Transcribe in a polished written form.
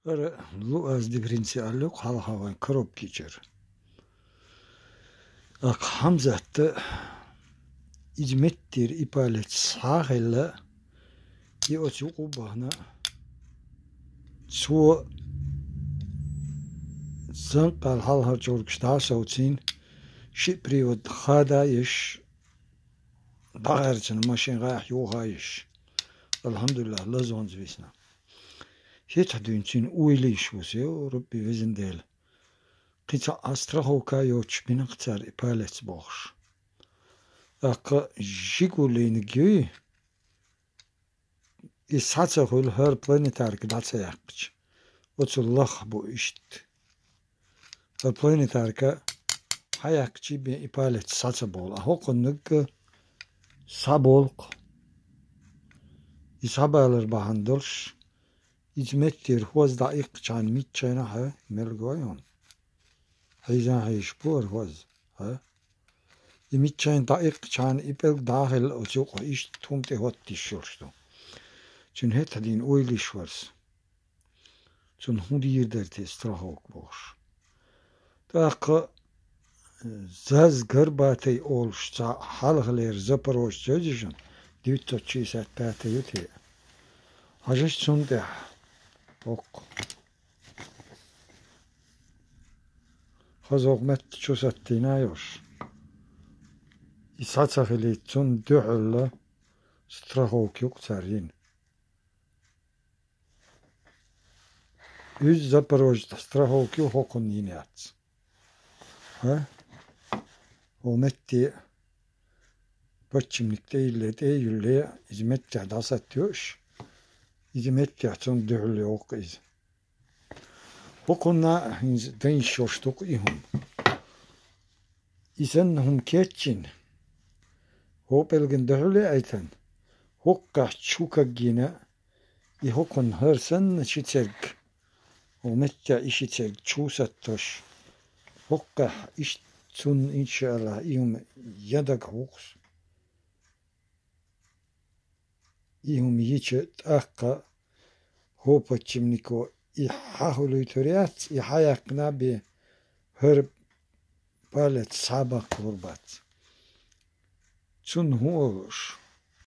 Lu az diferențialul hal havan krop geçer. Ak hamzatta icmettir ipalet sahilla i oçuqu bahna su zanqal hal har çorkşta sautin şipri ve khada iş dağarçın maşin gah yoha iş. Elhamdülillah lazon zvisna. Hiç dünçin uyli iş vusiyo Rabbi vezindel. Qita astrahoka yoç binaqtar ipalet boğş. Aka jigulin gü İshatsakul her planetark datsa yakıç. Otullah bu işt. Her planetarka hayakçı bir ipalet satsa bol. Ahokunluk sabolk. İsabalar bahandılş. İzmettir huaz daik çan mit çayna ha melgoyon. Hayzan hayşpur huaz. Ha? İmit çayn daik çan ipel dahil oçuk iş tumte hot dişyorstu. Çün het hadin oyliş vars. Çün hudir derte strahok boş. Taka zaz garbatay olşsa halhler zaparoş sözcüğün divto çisat pate yuti. Hajış çunde ok. Hazogmet çusattina yoş. İsatsahili çün dühülle strahok yok sarin. Üz Zaporoj'da strahovki hokun yine at. Ha? O metti başçımlıkta illete yülle hizmette dasat diyor. Hizmette atın düğülle ok iz. Hokunna denş yoştuk ihum. İsen hum keçin. Ho belgen düğülle aytan. Hokka çuka gine. I hokun hırsan şitserk. O mette işitserk çusattoş. Hokka iş tun inşallah ihum yadak hoks. İhum yicet akka hopa çimniko ihahulu töriyat ihayakna bi her palet sabah kurbat. Tun hu olur.